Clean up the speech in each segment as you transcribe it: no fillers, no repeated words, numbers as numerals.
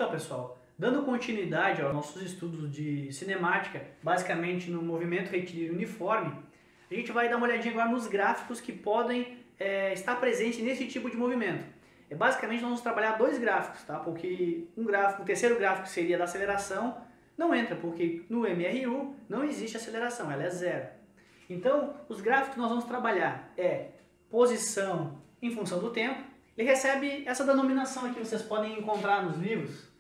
Então, pessoal, dando continuidade aos nossos estudos de cinemática, basicamente no movimento retilíneo uniforme, a gente vai dar uma olhadinha agora nos gráficos que podem estar presentes nesse tipo de movimento. Basicamente, nós vamos trabalhar dois gráficos, tá? Porque o terceiro gráfico seria da aceleração, não entra, porque no MRU não existe aceleração, ela é zero. Então, os gráficos que nós vamos trabalhar é posição em função do tempo. Ele recebe essa denominação aqui, vocês podem encontrar nos livros.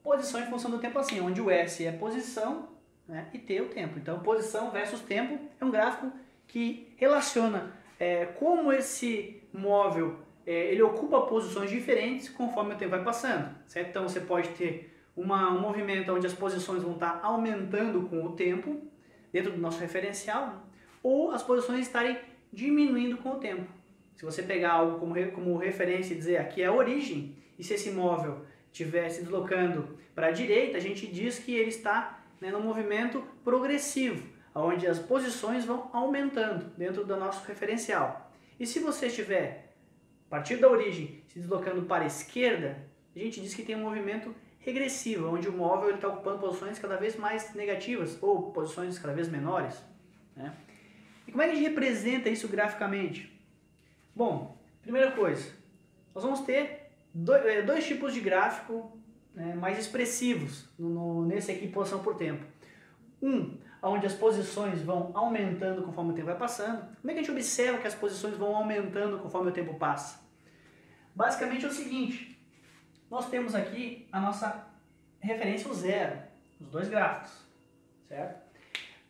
Posição em função do tempo assim, onde o S é posição, né, e T é o tempo. Então, posição versus tempo é um gráfico que relaciona como esse móvel ele ocupa posições diferentes conforme o tempo vai passando. Certo? Então, você pode ter um movimento onde as posições vão estar aumentando com o tempo, dentro do nosso referencial, ou as posições estarem diminuindo com o tempo. Se você pegar algo como referência e dizer aqui é a origem, e se esse móvel estiver se deslocando para a direita, a gente diz que ele está no movimento progressivo, onde as posições vão aumentando dentro do nosso referencial. E se você estiver, a partir da origem, se deslocando para a esquerda, a gente diz que tem um movimento regressivo, onde o móvel está ocupando posições cada vez mais negativas, ou posições cada vez menores, né? E como é que a gente representa isso graficamente? Bom, primeira coisa, nós vamos ter dois tipos de gráfico mais expressivos nesse aqui, posição por tempo. Onde as posições vão aumentando conforme o tempo vai passando. Como é que a gente observa que as posições vão aumentando conforme o tempo passa? Basicamente é o seguinte, nós temos aqui a nossa referência, o zero, os dois gráficos, certo?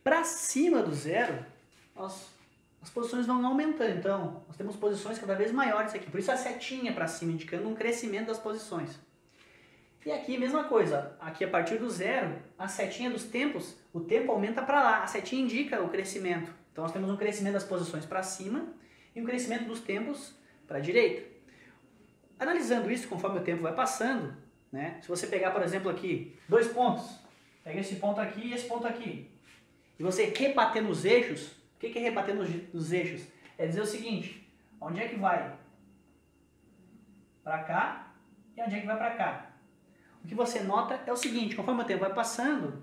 Para cima do zero, as posições vão aumentando, então nós temos posições cada vez maiores aqui, por isso a setinha para cima, indicando um crescimento das posições. E aqui, mesma coisa, aqui a partir do zero, a setinha dos tempos, o tempo aumenta para lá, a setinha indica o crescimento. Então nós temos um crescimento das posições para cima e um crescimento dos tempos para a direita. Analisando isso conforme o tempo vai passando, né, se você pegar, por exemplo, aqui, dois pontos, pega esse ponto aqui e esse ponto aqui, e você rebater nos eixos, o que é rebater nos eixos? É dizer o seguinte, onde é que vai para cá e onde é que vai para cá. O que você nota é o seguinte, conforme o tempo vai passando,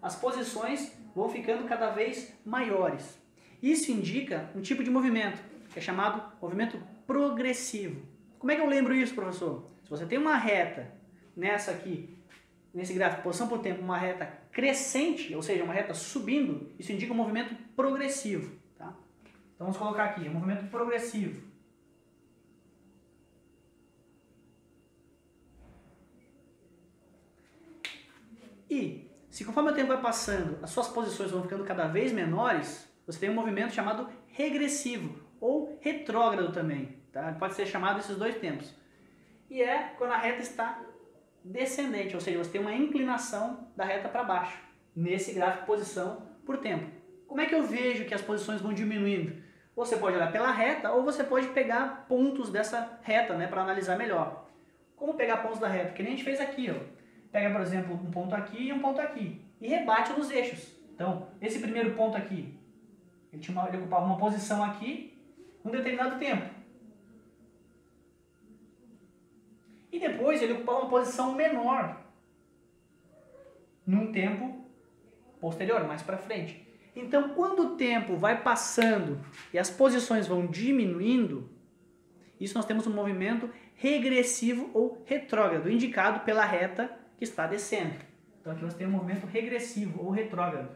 as posições vão ficando cada vez maiores. Isso indica um tipo de movimento, que é chamado movimento progressivo. Como é que eu lembro isso, professor? Se você tem uma reta nessa aqui, nesse gráfico, posição por tempo, uma reta crescente, ou seja, uma reta subindo, isso indica um movimento progressivo. Tá? Então vamos colocar aqui, um movimento progressivo. E se conforme o tempo vai passando, as suas posições vão ficando cada vez menores, você tem um movimento chamado regressivo, ou retrógrado também. Tá? Pode ser chamado esses dois tempos. E é quando a reta está descendente, ou seja, você tem uma inclinação da reta para baixo, nesse gráfico posição por tempo. Como é que eu vejo que as posições vão diminuindo? Você pode olhar pela reta ou você pode pegar pontos dessa reta, para analisar melhor. Como pegar pontos da reta? Que nem a gente fez aqui, ó. Pega, por exemplo, um ponto aqui e um ponto aqui e rebate nos eixos. Então, esse primeiro ponto aqui, ele ocupava uma posição aqui um determinado tempo. E depois ele ocupava uma posição menor num tempo posterior, mais para frente. Então, quando o tempo vai passando e as posições vão diminuindo, isso nós temos um movimento regressivo ou retrógrado, indicado pela reta que está descendo. Então aqui você tem um movimento regressivo ou retrógrado.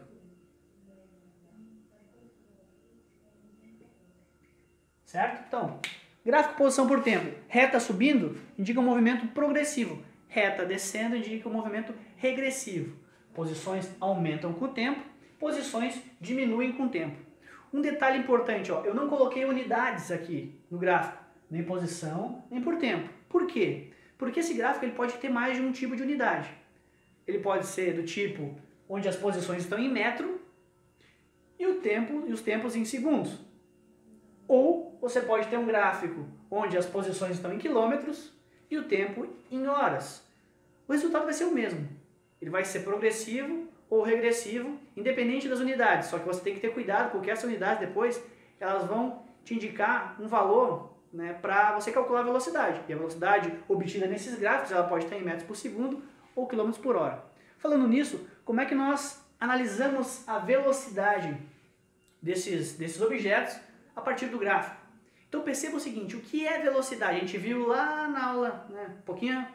Certo? Então, gráfico posição por tempo. Reta subindo indica um movimento progressivo. Reta descendo indica um movimento regressivo. Posições aumentam com o tempo, posições diminuem com o tempo. Um detalhe importante, ó, eu não coloquei unidades aqui no gráfico, nem posição, nem por tempo. Por quê? Porque esse gráfico ele pode ter mais de um tipo de unidade. Ele pode ser do tipo onde as posições estão em metro e os tempos em segundos. Ou você pode ter um gráfico onde as posições estão em quilômetros e o tempo em horas. O resultado vai ser o mesmo. Ele vai ser progressivo ou regressivo, independente das unidades. Só que você tem que ter cuidado, porque essas unidades depois elas vão te indicar um valor né, para você calcular a velocidade. E a velocidade obtida nesses gráficos, ela pode estar em metros por segundo ou quilômetros por hora. Falando nisso, como é que nós analisamos a velocidade desses objetos a partir do gráfico? Então perceba o seguinte, o que é velocidade? A gente viu lá na aula, né, um pouquinho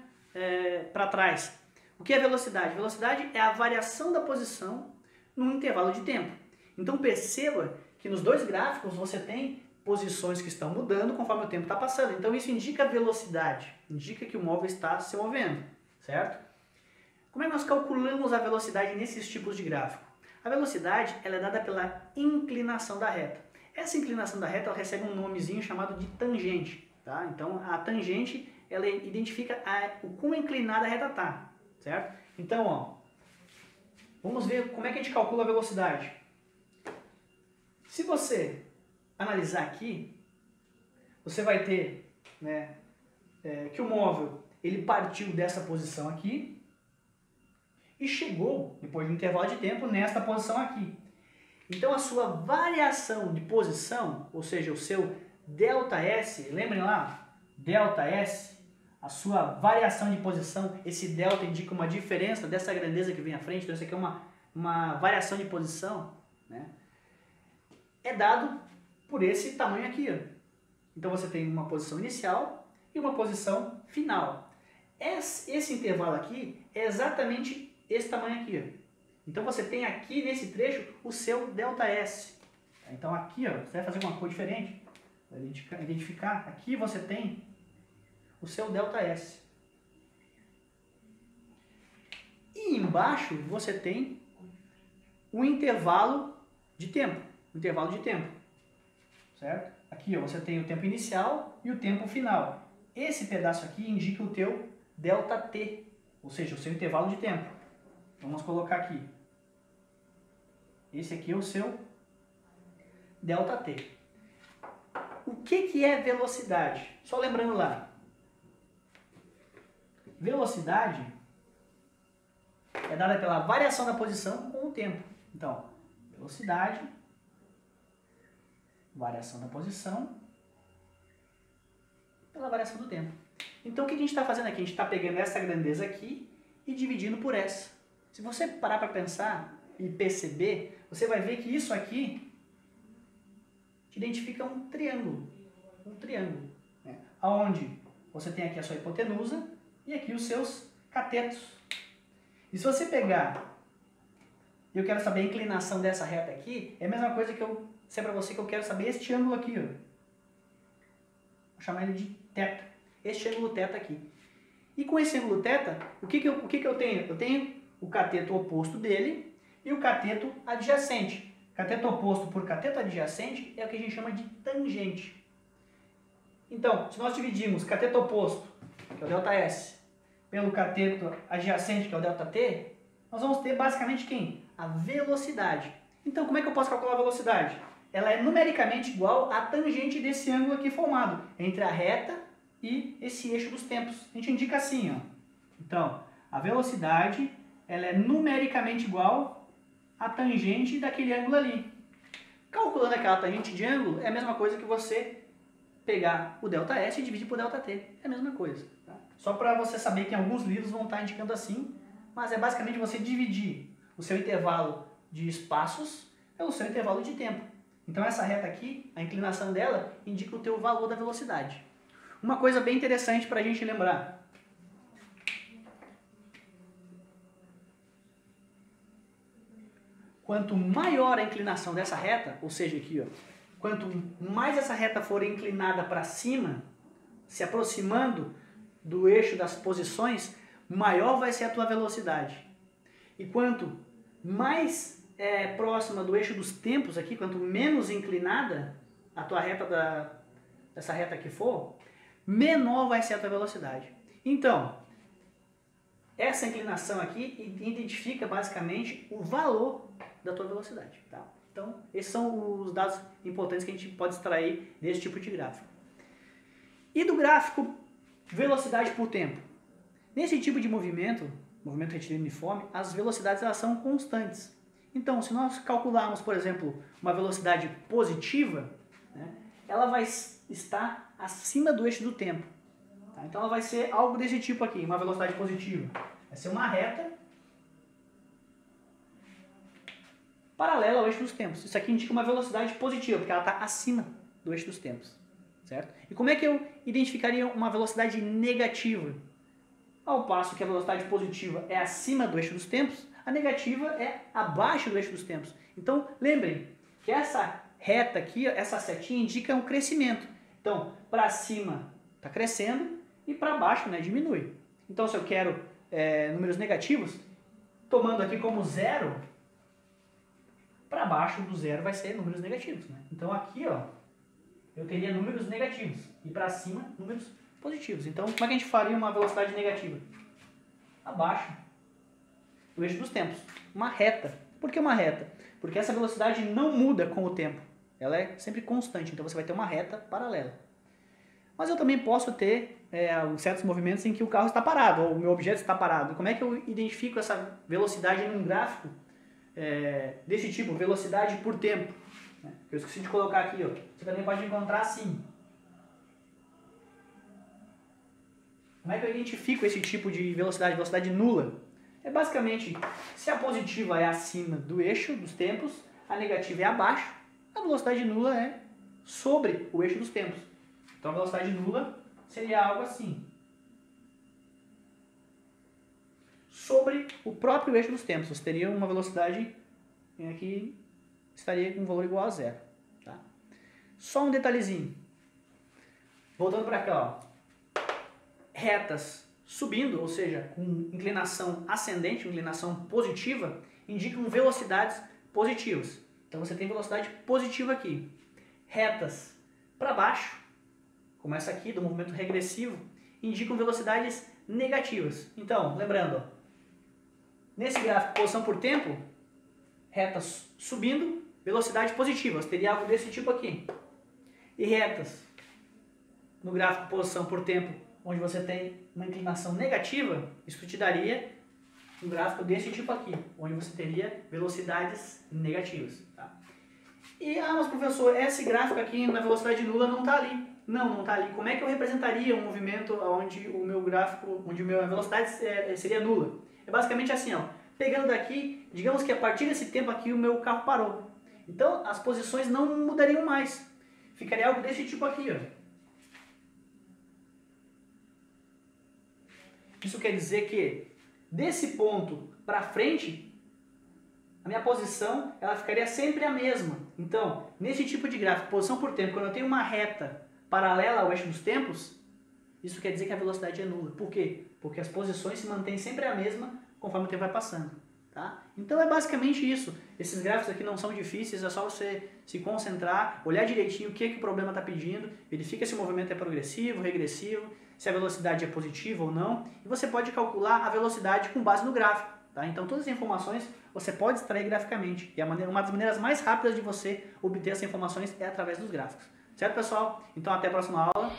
para trás. O que é velocidade? Velocidade é a variação da posição num intervalo de tempo. Então perceba que nos dois gráficos você tem posições que estão mudando conforme o tempo está passando. Então isso indica velocidade, indica que o móvel está se movendo, certo? Como é que nós calculamos a velocidade nesses tipos de gráfico? A velocidade ela é dada pela inclinação da reta. Essa inclinação da reta ela recebe um nomezinho chamado de tangente. Tá? Então a tangente ela identifica o quão inclinada a reta está. Certo? Então, ó, vamos ver como é que a gente calcula a velocidade. Se você analisar aqui, você vai ter, né, que o móvel ele partiu dessa posição aqui e chegou, depois de um intervalo de tempo, nesta posição aqui. Então a sua variação de posição, ou seja, o seu ΔS, lembrem lá, ΔS, a sua variação de posição, esse delta indica uma diferença dessa grandeza que vem à frente, então isso aqui é uma variação de posição, né? É dado por esse tamanho aqui, ó. Então você tem uma posição inicial e uma posição final. Esse intervalo aqui é exatamente esse tamanho aqui, ó. Então você tem aqui nesse trecho o seu ΔS. Então aqui, ó, você vai fazer uma cor diferente, vai identificar, aqui você tem o seu ΔS. E embaixo você tem um intervalo de tempo, certo? Aqui ó, você tem o tempo inicial e o tempo final. Esse pedaço aqui indica o teu ΔT, ou seja, o seu intervalo de tempo. Vamos colocar aqui. Esse aqui é o seu ΔT. O que é velocidade? Só lembrando lá. Velocidade é dada pela variação da posição com o tempo. Então, velocidade, variação da posição pela variação do tempo. Então, o que a gente está fazendo aqui? A gente está pegando essa grandeza aqui e dividindo por essa. Se você parar para pensar e perceber, você vai ver que isso aqui te identifica um triângulo. Né? Onde você tem aqui a sua hipotenusa e aqui os seus catetos. E se você pegar, e eu quero saber a inclinação dessa reta aqui, é a mesma coisa que eu sei para você que eu quero saber este ângulo aqui, ó. Vou chamar ele de θ. Este ângulo θ aqui. E com esse ângulo θ, o que eu tenho? Eu tenho o cateto oposto dele e o cateto adjacente. Cateto oposto por cateto adjacente é o que a gente chama de tangente. Então, se nós dividirmos cateto oposto, que é o ΔS, pelo cateto adjacente, que é o ΔT, nós vamos ter basicamente quem? A velocidade. Então, como é que eu posso calcular a velocidade? Ela é numericamente igual à tangente desse ângulo aqui formado entre a reta e esse eixo dos tempos. A gente indica assim, ó. Então, a velocidade ela é numericamente igual à tangente daquele ângulo ali. Calculando aquela tangente de ângulo é a mesma coisa que você pegar o ΔS e dividir por ΔT. É a mesma coisa. Tá? Só para você saber que em alguns livros vão estar indicando assim, mas é basicamente você dividir o seu intervalo de espaços pelo seu intervalo de tempo. Então essa reta aqui, a inclinação dela, indica o teu valor da velocidade. Uma coisa bem interessante para a gente lembrar. Quanto maior a inclinação dessa reta, ou seja, aqui, ó, quanto mais essa reta for inclinada para cima, se aproximando do eixo das posições, maior vai ser a tua velocidade. E quanto mais próxima do eixo dos tempos aqui, quanto menos inclinada a tua reta dessa reta aqui for, menor vai ser a tua velocidade. Então, essa inclinação aqui identifica basicamente o valor da tua velocidade. Tá? Então, esses são os dados importantes que a gente pode extrair desse tipo de gráfico. E do gráfico velocidade por tempo? Nesse tipo de movimento retilíneo uniforme, as velocidades elas são constantes. Então, se nós calcularmos, por exemplo, uma velocidade positiva, né, ela vai estar acima do eixo do tempo. Tá? Então ela vai ser algo desse tipo aqui, uma velocidade positiva. Vai ser uma reta paralela ao eixo dos tempos. Isso aqui indica uma velocidade positiva, porque ela está acima do eixo dos tempos. Certo? E como é que eu identificaria uma velocidade negativa? Ao passo que a velocidade positiva é acima do eixo dos tempos, a negativa é abaixo do eixo dos tempos. Então, lembrem que essa reta aqui, essa setinha, indica um crescimento. Então, para cima está crescendo e para baixo, né, diminui. Então, se eu quero números negativos, tomando aqui como zero, para baixo do zero vai ser números negativos. Né? Então, aqui, ó, eu teria números negativos e para cima, números positivos. Então, como é que a gente faria uma velocidade negativa? Abaixo do eixo dos tempos. Uma reta. Por que uma reta? Porque essa velocidade não muda com o tempo. Ela é sempre constante, então você vai ter uma reta paralela. Mas eu também posso ter certos movimentos em que o carro está parado, ou o meu objeto está parado. Como é que eu identifico essa velocidade num gráfico desse tipo, velocidade por tempo? Eu esqueci de colocar aqui, ó. Você também pode encontrar assim. Como é que eu identifico esse tipo de velocidade, velocidade nula? É basicamente, se a positiva é acima do eixo dos tempos, a negativa é abaixo, a velocidade nula é sobre o eixo dos tempos. Então a velocidade nula seria algo assim. Sobre o próprio eixo dos tempos. Você teria uma velocidade que estaria com um valor igual a zero. Tá? Só um detalhezinho. Voltando para cá, ó. Retas subindo, ou seja, com inclinação ascendente, inclinação positiva, indicam velocidades positivas. Então você tem velocidade positiva aqui. Retas para baixo, como essa aqui, do movimento regressivo, indicam velocidades negativas. Então, lembrando, ó, nesse gráfico, posição por tempo, retas subindo, velocidade positiva. Você teria algo desse tipo aqui. E retas no gráfico posição por tempo, onde você tem uma inclinação negativa, isso te daria um gráfico desse tipo aqui, onde você teria velocidades negativas. Tá? E, mas professor, esse gráfico aqui na velocidade nula não está ali. Não está ali. Como é que eu representaria um movimento onde o meu gráfico, onde a minha velocidade seria nula? É basicamente assim, ó. Pegando daqui, digamos que a partir desse tempo aqui o meu carro parou. Então as posições não mudariam mais. Ficaria algo desse tipo aqui, ó. Isso quer dizer que desse ponto para frente, a minha posição ela ficaria sempre a mesma. Então, nesse tipo de gráfico, posição por tempo, quando eu tenho uma reta paralela ao eixo dos tempos, isso quer dizer que a velocidade é nula. Por quê? Porque as posições se mantêm sempre a mesma conforme o tempo vai passando. Tá? Então é basicamente isso. Esses gráficos aqui não são difíceis, é só você se concentrar, olhar direitinho o que o problema está pedindo, verifica se o movimento é progressivo, regressivo, se a velocidade é positiva ou não, e você pode calcular a velocidade com base no gráfico. Tá? Então todas as informações você pode extrair graficamente, e uma das maneiras mais rápidas de você obter essas informações é através dos gráficos. Certo, pessoal? Então até a próxima aula.